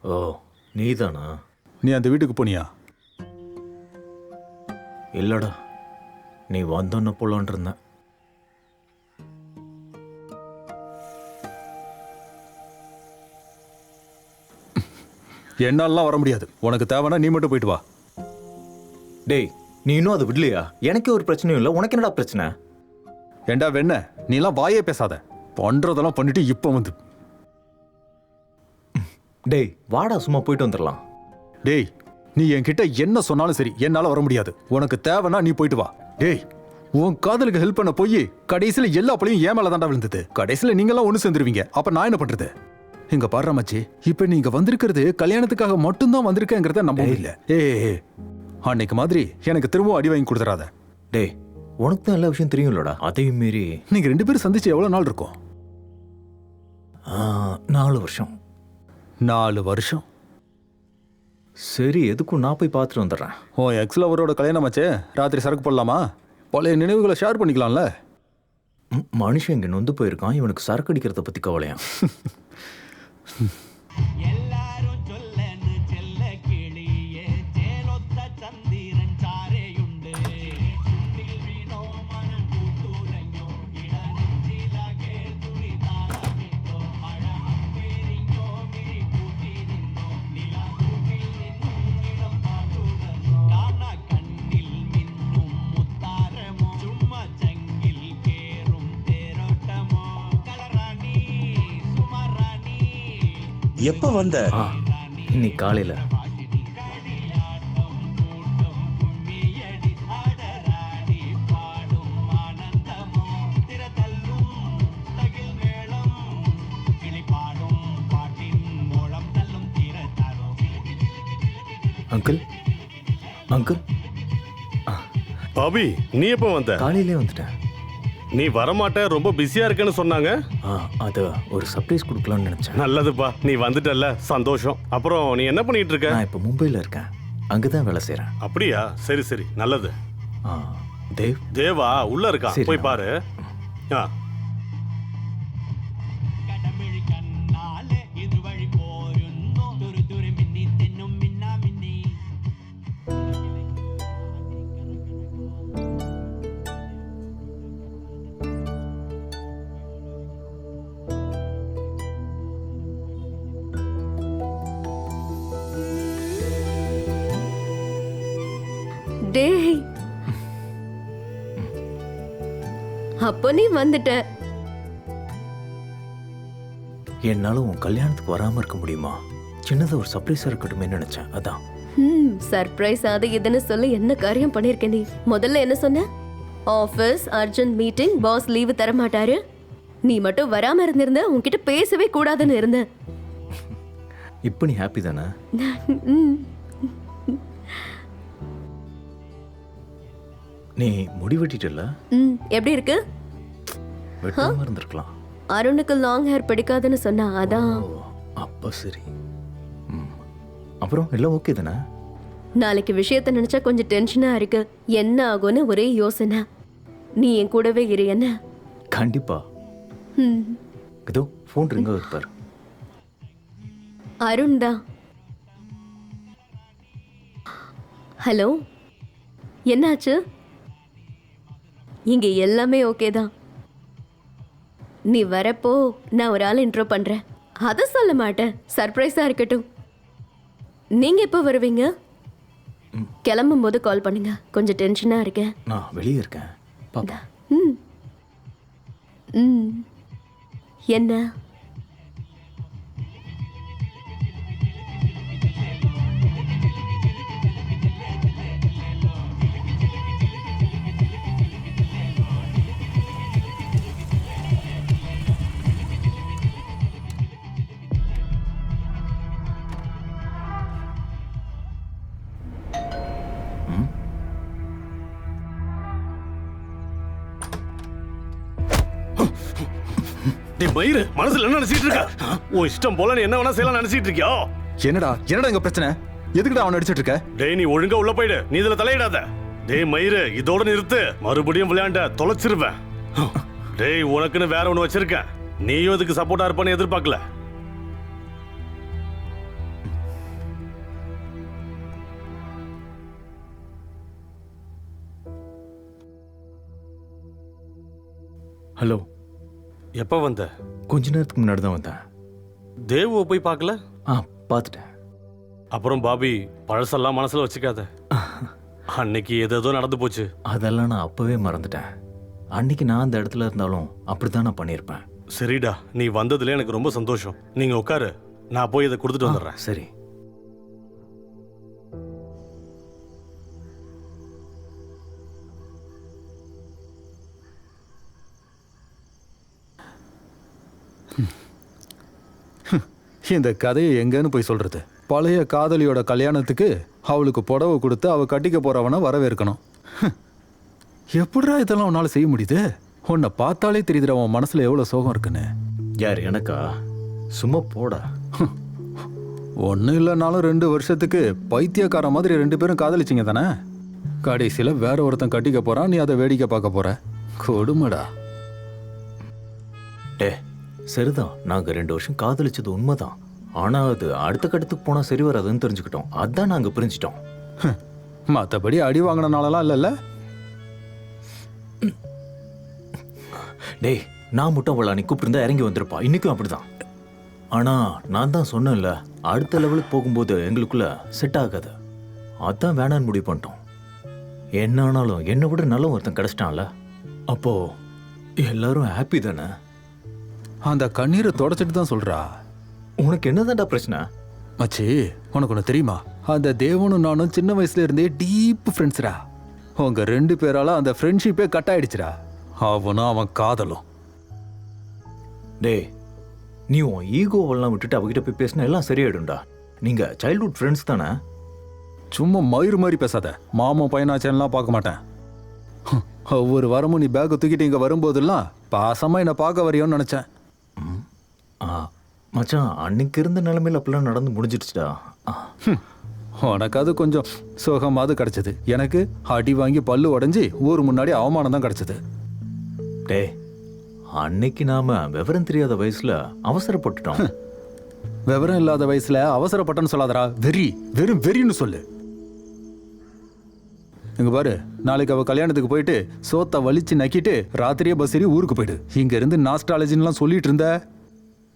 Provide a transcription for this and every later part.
ஓ நீதானா? நீ அந்த வீட்டுக்கு போனியா? இல்லடா, நீ வந்தோன்னு போலான் இருந்தேன். என்னாலலாம் வர முடியாது. உனக்கு தேவைன்னா நீ மட்டும் போயிட்டு வா. டேய், நீ இன்னும் அது விடலையா? எனக்கே ஒரு பிரச்சனையும் இல்லை, உனக்கு என்னடா பிரச்சனை? ஏண்டா வெண்ண, நீலாம் வாயே பேசாத. பண்றதெல்லாம் பண்ணிட்டு இப்போ வந்து. டேய் வாடா, சும்மா போயிட்டு வந்துடலாம். டேய், நீ என்கிட்ட என்ன சொன்னாலும் சரி, என்னால வர முடியாது. உனக்கு தேவைன்னா நீ போயிட்டு வா. டேய், உன் காதலுக்கு ஹெல்ப் பண்ண போய் கடைசியில எல்லா பழியும் ஏன் மேல தாண்டா விழுந்தது. கடைசியில நீங்களாம் ஒண்ணு சேர்ந்துருவீங்க. அப்ப நான் என்ன பண்றது? இங்க பாரு மச்சி, இப்ப நீங்க வந்திருக்கிறது கல்யாணத்துக்காக மட்டும்தான் வந்திருக்கேங்கிறத நம்ப முடியல. அன்னைக்கு மாதிரி எனக்கு திரும்பவும் அடி வாங்கி கொடுத்துறாத. டேய், உனக்கு தான் எல்லா விஷயம் தெரியும்லடா. அதையும் மீறி நீங்க 2 பேரும் சந்திச்சு எவ்வளவு நாள் இருக்கும்? 4 வருஷம். 4 வருஷம்? சரி, எதுக்கும் நான் போய் பார்த்துட்டு வந்துடுறேன். ஓ எக்ஸ் லவரோட கல்யாணம் ஆச்சே, ராத்திரி சரக்கு போடலாமா? பழைய நினைவுகளை ஷேர் பண்ணிக்கலாம்ல. மனுஷன் இங்க நொந்து போயிருக்கான், இவனுக்கு சரக்கு அடிக்கிறத பத்தி கவலையா? எல்லாரும் சொல்லன்னு செல்ல கிளியே சேலொத்த சந்திரன் சாரையுண்டு சுண்டில் வீணோ மனம் கூட்டுரையோ இடனெஞ்சிலகே துரிதாரமிட்டோ அழகம் பேரிங்கோ மிழி கூட்டி நின்னோ நிலா கூட்டில் நின்னும் இடம் பார்த்துடனோ காணா கண்ணில் மின்னும் முத்தாரமோ சும்மா சங்கில் கேரும் தேரோட்டமோ கலராணி சுமராணி. எப்ப வந்த? இன்னைக்கு காலையில. அங்கிள் அங்கிள், அபி, நீ எப்போ வந்த? காலையிலே வந்துட்டேன். நீ வரமாட்ட, ரொம்ப பிஸியா இருக்கேன்னு சொன்னாங்க. அது ஒரு சர்ப்ரைஸ் கொடுக்கலாம்னு நினைச்சேன். நல்லதுப்பா, நீ வந்துட்டல்ல, சந்தோஷம். அப்புறம் நீ என்ன பண்ணிட்டு இருக்க? நான் இப்போ மும்பையில் இருக்கேன், அங்கதான் வேலை செய்கிறேன். அப்படியா? சரி சரி, நல்லது. தேவ். தேவா உள்ள இருக்கான், சரி, போய் பாரு. ஆ கடமிழி கண்ணாலே இது வழி போருன்னோ துரு துரு மின்னி தென்னும் மின்னா மின்னி. டேய், அப்போ நீ வந்துட்ட. என்னால உன் கல்யாணத்துக்கு வராம இருக்க முடியுமா? சின்னதா ஒரு சர்ப்ரைஸா இருக்கட்டுமே நினைச்சேன், அதான். சர்ப்ரைஸ் அது இதுன்னு சொல்ல என்ன காரியம் பண்ணிருக்க நீ? முதல்ல என்ன சொன்ன? Office urgent meeting, boss leave தர மாட்டாரு. நீ மட்டும் வராம இருந்திருந்த உன்கிட்ட பேசவே கூடாதுன்னு இருந்த. இப்போ நீ ஹாப்பி தானே? நீ முடி வெட்டிட்டல? எப்படி இருக்கு? வெட்டாம இருந்திருக்கலாம். அருணுக்கு லாங் ஹேர் பிடிக்காதுன்னு சொன்னா, அதான். அப்ப சரி. அப்புறம் எல்லாம் ஓகே தானே? நாளைக்கு விஷயத்த நினைச்சா கொஞ்சம் டென்ஷனா இருக்கு. என்ன ஆகும்னு ஒரே யோசனை. நீ என் கூடவே இரு என்ன? கண்டிப்பா. இதோ ஃபோன் ரிங் ஆகுது பாரு. அருண் தான். ஹலோ, என்னாச்சு? இங்க எல்லாமே ஓகே தான். நீ வரப்போ நான் ஒரு ஆள் இன்ட்ரோ பண்றேன். அதை சொல்ல மாட்டேன், சர்ப்ரைஸா இருக்கட்டும். நீங்க எப்போ வருவீங்க? கிளம்பும் போது கால் பண்ணுங்க, கொஞ்சம் டென்ஷனா இருக்கேன். நான் வெளியே இருக்கேன். பாப்பா. என்ன? டேய் மயிரு, மனசுல என்ன நினைச்சிட்டு இருக்க? ஓ இஷ்டம் போல நீ என்ன வேணா செய்யலாம் நினைச்சிட்டு இருக்கியா? என்னடா இங்க பிரச்சனை? எதுக்குடா அவன் அடிச்சிட்டு இருக்க? டேய் நீ ஒழுங்கா உள்ள போயிடு, நீ இதுல தலையிடாத. டேய் மயிரு, இதோட நிறுத்து, மறுபடியும் விளையாண்ட தொலைச்சிருவேன். டேய் உனக்குன்னு வேற ஒண்ணு வச்சிருக்கேன், நீயும் இதுக்கு சப்போர்ட்டா இருப்பான்னு எதிர்பார்க்கல. ஹலோ. எப்போ வந்த? கொஞ்ச நேரத்துக்கு முன்னாடி தான் வந்தேன். தேவுவை போய் பார்க்கல? பார்த்துட்டேன். அப்புறம் பாபி, பழசெல்லாம் மனசுல வச்சுக்காத. அன்னைக்கு ஏதேதோ நடந்து போச்சு. அதெல்லாம் நான் அப்பவே மறந்துட்டேன். அன்னைக்கு நான் அந்த இடத்துல இருந்தாலும் அப்படித்தான் நான் பண்ணியிருப்பேன். சரிடா, நீ வந்ததுல எனக்கு ரொம்ப சந்தோஷம். நீங்க உட்காரு, நான் போய் இதை கொடுத்துட்டு வந்துடுறேன். சரி. இந்த கதையை எங்கன்னு போய் சொல்றது? பழைய காதலியோட கல்யாணத்துக்கு அவளுக்கு புடவை கொடுத்து அவ கட்டிக்க போறவனை வரவேற்கணும். எப்படிடா இதெல்லாம் உன்னால செய்ய முடியுது? உன்னை பார்த்தாலே தெரியுதுடா உன் மனசுல எவ்வளவு சோகம் இருக்குன்னு. யார், எனக்கா? சும்மா போடா. ஒன்றும் இல்லைனாலும் 2 வருஷத்துக்கு பைத்தியக்கார மாதிரி 2 பேரும் காதலிச்சிங்க தானே? கடைசியில் வேற ஒருத்தன் கட்டிக்க போறான், நீ அதை வேடிக்கை பார்க்க போற. கொடுமைடா. டே, சரிதான், நாங்க 2 வருஷம் காதலிச்சது உண்மைதான். ஆனா அது அடுத்த கட்டத்துக்கு போனா சரி வராதுன்னு தெரிஞ்சுக்கிட்டோம். அதான் நாங்க பிரிஞ்சிட்டோம். மற்றபடி அடி வாங்கினாலலாம் இல்லைல்ல? டேய், நான் மட்டும் அவளை நீ கூப்பிட்டு இறங்கி வந்திருப்பா. இன்னைக்கும் அப்படிதான். ஆனா நான் தான் சொன்னேன்ல, அடுத்த லெவலுக்கு போகும்போது எங்களுக்குள்ள செட் ஆகாது. அதான் வேணான்னு முடிவு பண்ணிட்டோம். என்ன ஆனாலும் என்னை விட நல்ல ஒருத்தன் கிடைச்சிட்டான்ல, அப்போ எல்லாரும் ஹாப்பி தானே? அந்த கண்ணீரை தொடச்சிட்டு தான் சொல்றா. உனக்கு என்னதான்டா பிரச்சனை? மச்சி, உனக்கு ஒன்று தெரியுமா? அந்த தேவனும் நானும் சின்ன வயசுல இருந்தே டீப் ஃப்ரெண்ட்ஸ்ரா. உங்க 2 பேரால அந்த ஃப்ரெண்ட்ஷிப்பே கட் ஆயிடுச்சுடா. அவனும் அவன் காதலும். டேய், நீ உன் ஈகோவெல்லாம் விட்டுட்டு அவகிட்ட போய் பேசினா எல்லாம் சரியாயிடும்டா. நீங்க சைல்ட்ஹுட் ஃப்ரெண்ட்ஸ் தானே? சும்மா மயிறு மாதிரி பேசாத. மாமன் பையனாச்சேன்லாம் பார்க்க மாட்டேன். ஒவ்வொரு வாரமும் நீ பேக்கை தூக்கிட்டு இங்கே வரும்போதெல்லாம் பாசமாக என்னை பார்க்க வரையோன்னு நினச்சேன். மச்சான், அன்னைக்கு இருந்த நிலைமையில் அப்படிலாம் நடந்து முடிஞ்சிடுச்சுடா. உனக்காவது கொஞ்சம் சோகமாவது கிடச்சிது. எனக்கு அடி வாங்கி பல்லு உடஞ்சி ஊர் முன்னாடி அவமானம் தான் கிடச்சிது. டே, அன்னைக்கு நாம விவரம் தெரியாத வயசுல அவசரப்பட்டுட்டோம். விவரம் இல்லாத வயசுல அவசரப்பட்டன்னு சொல்லாதடா. வெறும் வெறின்னு சொல்லு. இங்க பாரு, நாளைக்கு அவ கல்யாணத்துக்கு போயிட்டு சோத்தை வலிச்சு நக்கிட்டு ராத்திரியே பஸ் ஏறி ஊருக்கு போயிடு. இங்க இருந்து நாஸ்டாலஜின்லாம் சொல்லிட்டு இருந்த.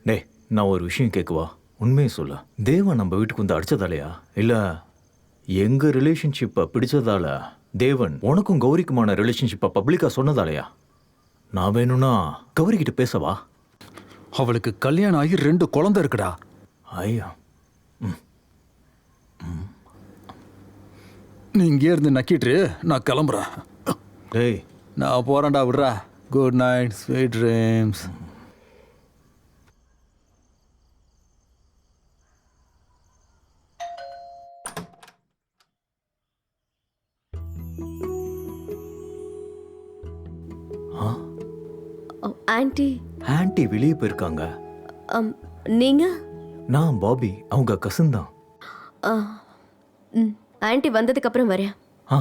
டே, நான் ஒரு விஷயம் கேட்குவா? உண்மையை சொல்ல. தேவன் நம்ம வீட்டுக்கு வந்து அடிச்சதாலையா, இல்ல எங்க ரிலேஷன்ஷிப்பை பிடிச்சதால தேவன் உனக்கும் கௌரிக்குமான ரிலேஷன்ஷிப்பை பப்ளிக்கா சொன்னதாலையா? நான் வேணும்னா கௌரி கிட்ட பேசவா? அவளுக்கு கல்யாணம் ஆகி 2 குழந்தை இருக்குடா. ஐயா, நீ இங்கே இருந்து நக்கிட்டு நான் கிளம்புறேன். டேய், நான் போறேன்டா, விடுறா. Good night, sweet dreams. Anti. Anti வெளியே போயிருக்காங்க. நீங்க? நான் பாபி, அவங்க கசின் தான். ஆன்ட்டி வந்ததுக்கு அப்புறம் வரேன். ஆ,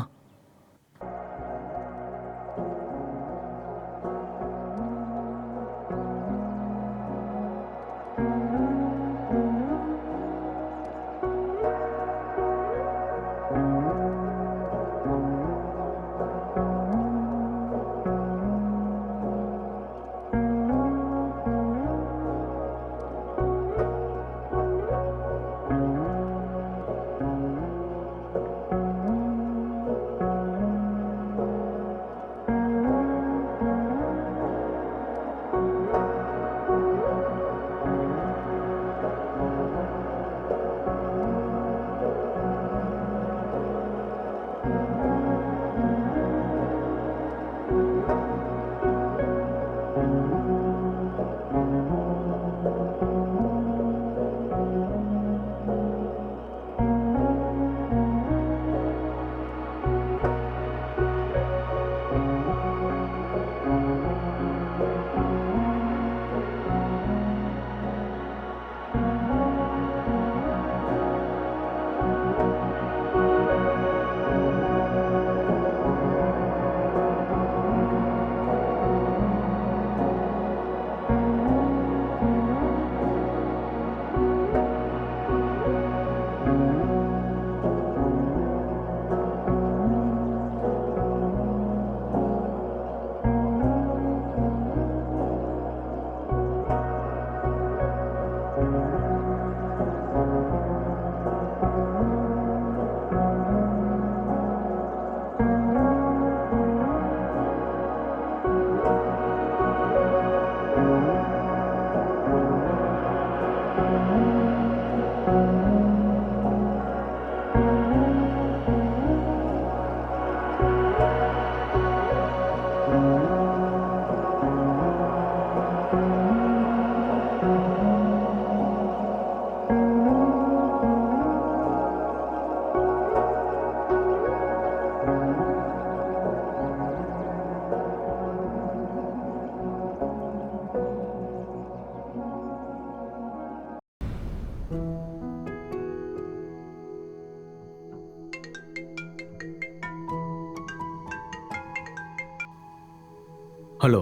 ஹலோ,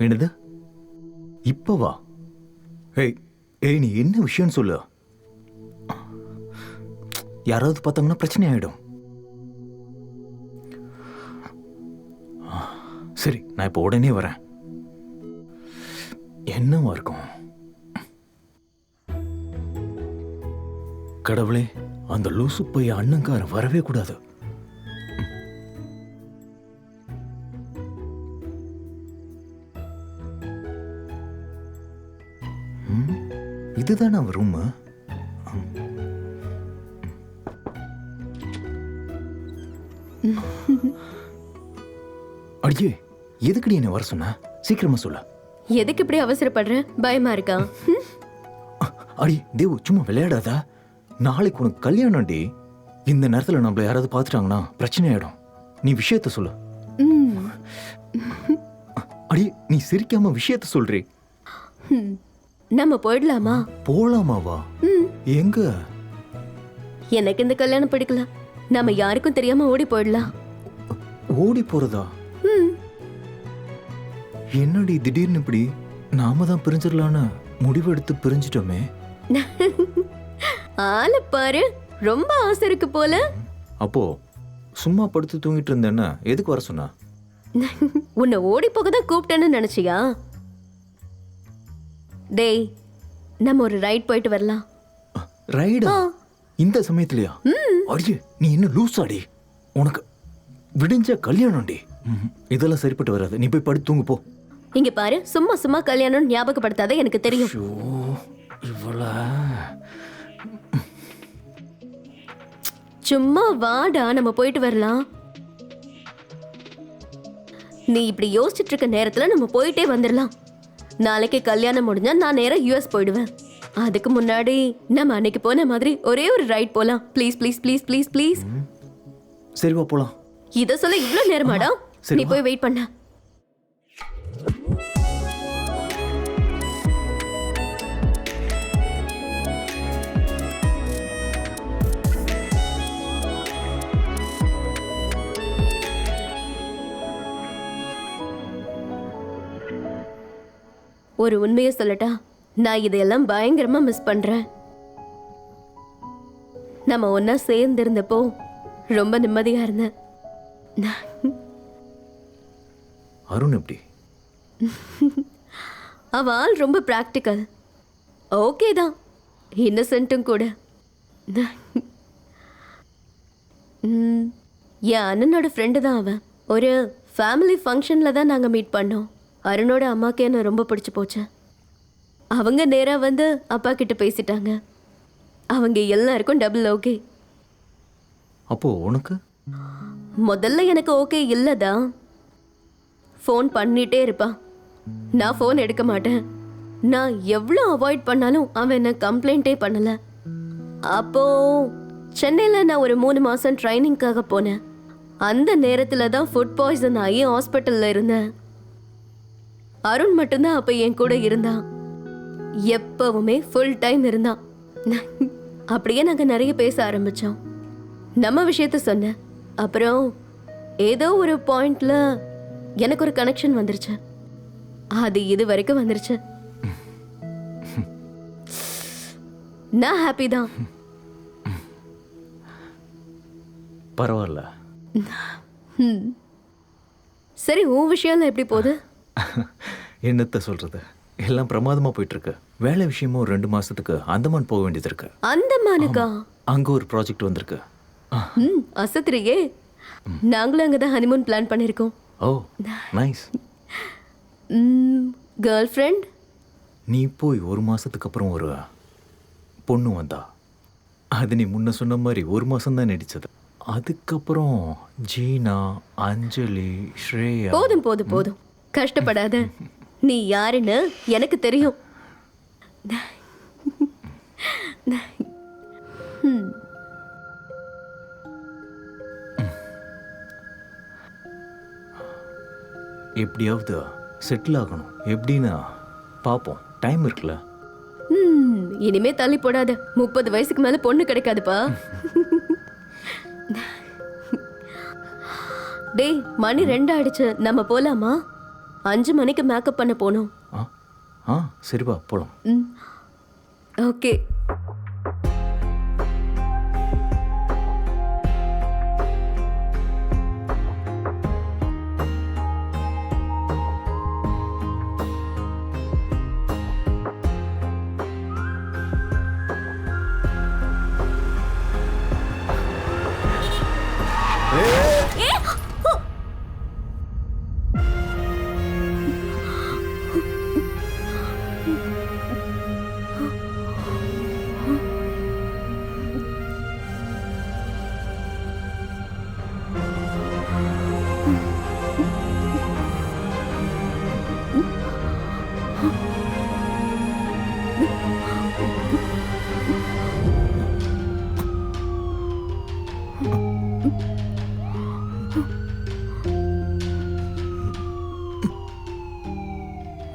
என்னது இப்ப வா? ஏய் ஏய், நீ என்ன விஷயம்னு சொல்லு. யாராவது பார்த்தாங்கன்னா பிரச்சனை ஆயிடும். சரி, நான் இப்போ உடனே வரேன். என்னவா இருக்கும்? கடவுளே, அந்த லூசு போய் அண்ணங்காரன் வரவே கூடாது. இதுதான் அவன் ரூம். அடியே, எதுக்குடி என்ன வர சொன்ன? சீக்கிரமா சொல்ல. எதுக்கு இப்படி அவசரப்படுற? பயமா இருக்கா? அடி தேவு, சும்மா விளையாடாத. நாளைக்கு உனக்கு கல்யாணம்டி. இந்த நேரத்துல நம்மள யாராவது பார்த்துட்டாங்கன்னா பிரச்சனை ஆயிடும். நீ விஷயத்த சொல்லு. அடி, நீ சிரிக்காம விஷயத்த சொல்றே. நம்ம போயிடலாமா? போலாமாவா? எங்க? எனக்கு இந்த கல்யாணம் பிடிக்கல. நம்ம யாருக்கும் தெரியாம ஓடி போயிடலாம். ஓடி போறதா? என்னடி திடீர்னு இப்படி? நாம தான் பிரிஞ்சிடலான்னு முடிவெடுத்து பிரிஞ்சிட்டோமே. ஆள பாரு, ரொம்ப ஆசை இருக்கு போல. அப்போ சும்மா படுத்து தூங்கிட்டு இருந்தேன்னா எதுக்கு வர சொன்னா? உன்னை ஓடி போக தான் கூப்பிட்டேன்னு நினைச்சியா? டேய், நம்ம ஒரு ரைட் போயிட்டு வரலாம். ரைடா? இந்த சமயத்துலயா? அடியே, நீ என்ன லூசாடி? உனக்கு விடிஞ்ச கல்யாணம்டி. இதெல்லாம் சரிப்பட்டு வராது. நீ போய் படுத்து தூங்கு போ. இங்க பாரு, சும்மா சும்மா கல்யாணம் ஞாபகப்படுத்தாத, எனக்கு தெரியும். இவ்வளோ சும்மா வாடா, நம்ம போயிட்டு வரலாம். நீ இப்படி யோசிச்சுட்டு இருக்க நேரத்துல நம்ம போயிட்டே வந்துடலாம். நாளைக்கு கல்யாணம் முடிஞ்சா நான் நேரா யூஎஸ் போயிடுவேன். அதுக்கு முன்னாடி நம்ம அன்னைக்கு போன மாதிரி ஒரே ஒரு ரைட் போலாம். Please please please please please. சரி வா போலாம். இத சொல்ல இவ்ளோ நேரமாடா? சரி, நீ போய் வெயிட் பண்ண. ஒரு உண்மையை சொல்லட்டா, நான் இதையெல்லாம் பயங்கரமா மிஸ் பண்றேன். நம்ம ஒன்னா சேர்ந்து இருந்தப்போ ரொம்ப நிம்மதியா இருந்தேன். அருண் எப்படி? அவ ஆள் ரொம்ப பிராக்டிக்கல். ஓகே தான், இன்னசென்ட்டும் கூட. என் அண்ணனோட ஃப்ரெண்டு தான் அவன். ஒரு ஃபேமிலி ஃபங்க்ஷனில் தான் நாங்கள் மீட் பண்ணோம். அருணோட அம்மாவுக்கு என்ன ரொம்ப பிடிச்சி போச்சு. அவங்க நேராக வந்து அப்பா கிட்ட பேசிட்டாங்க. அவங்க எல்லாருக்கும் டபுள் ஓகே. அப்போ உனக்கு? முதல்ல எனக்கு ஓகே இல்லைதான். ஃபோன் பண்ணிட்டே இருப்பான், நான் ஃபோன் எடுக்க மாட்டேன். நான் எவ்வளோ அவாய்ட் பண்ணாலும் அவன் என்ன கம்ப்ளைண்ட்டே பண்ணலை. அப்போ சென்னையில் நான் ஒரு 3 மாதம் ட்ரைனிங்காக போனேன். அந்த நேரத்தில் தான் ஃபுட் பாய்சன் ஆகி ஹாஸ்பிட்டலில் இருந்தேன். அருண் மட்டும்தான் அப்போ என் கூட இருந்தான். எப்பவுமே ஃபுல் டைம் இருந்தான். அப்படியே நாங்கள் நிறைய பேச ஆரம்பித்தோம். நம்ம விஷயத்த சொன்னேன். அப்புறம் ஏதோ ஒரு பாயிண்ட்ல எனக்கு ஒரு கனெக்ஷன் வந்துருச்சு. அது இது வரைக்கும் வந்துருச்சு. நான் ஹாப்பி தான். பரவாயில்ல. சரி, உன் விஷயம்லாம் எப்படி போகுது? என்னத்த சொல்றது, எல்லாம் பிரமாதமா போயிட்டு இருக்கு. வேலை விஷயமா ஒரு 2 மாசத்துக்கு அந்தமான் போக வேண்டியது இருக்கு. அந்தமானுக்கா? அங்க ஒரு ப்ராஜெக்ட் வந்திருக்கு. அசத்துறியே. நாங்களும் அங்கதான் ஹனிமூன் பிளான் பண்ணிருக்கோம். ஓ நைஸ். Girl friend? நீ போய் 1 மாசத்துக்கு அப்புறம் வருவ. பொண்ணு வந்தா. அது நீ முன்ன சொன்ன மாதிரி 1 மாசம் தான் நடிச்சது. அதுக்கப்புறம் ஜீனா, அஞ்சலி, ஸ்ரேயா. போதும் போதும் போதும், கஷ்டப்படாத. நீ யாருன்னு எனக்கு தெரியும். எப்படியாவது செட்டில் ஆகணும். எப்படின்னா பார்ப்போம், டைம் இருக்குல்ல. இனிமே தள்ளி போடாத. 30 வயசுக்கு மேல பொண்ணு கிடைக்காதுப்பா. டேய், மணி 2 ஆயிடுச்சு. நம்ம போலாமா? 5 மணிக்கு மேக்கப் பண்ண போகணும். ஆ ஆ சரிப்பா, போகலாம். ஓகே.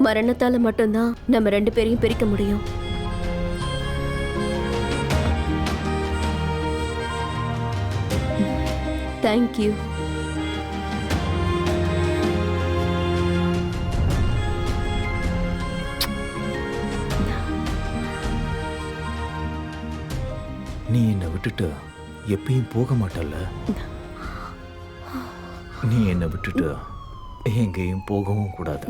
மரணத்தால மட்டும்தான் நம்ம 2 பேரையும் பிரிக்க முடியும். தேங்க்யூ. நீ என்னை விட்டுட்டு எப்பயும் போக மாட்டல்ல. நீ என்னை விட்டுட்டு எங்கேயும் போகவும் கூடாது.